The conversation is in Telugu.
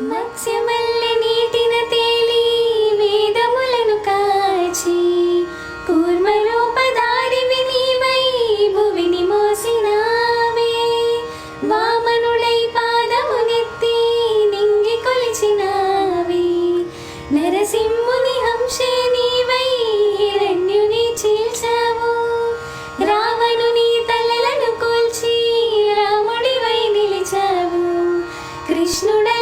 మత్స్యమల్లె నీటిన తేలి వేదములను కాచి కూర్మరూపధారివి నీవై భువిని మోసినావే. వామనుడై పాదమునెత్తి నింగి కొలిచినావే. నరసింహుని హంసే నీవై హిరణ్యుని చీల్చావు. రావణుని తలలను కూల్చి రాముడివై నిలిచావు. కృష్ణుడ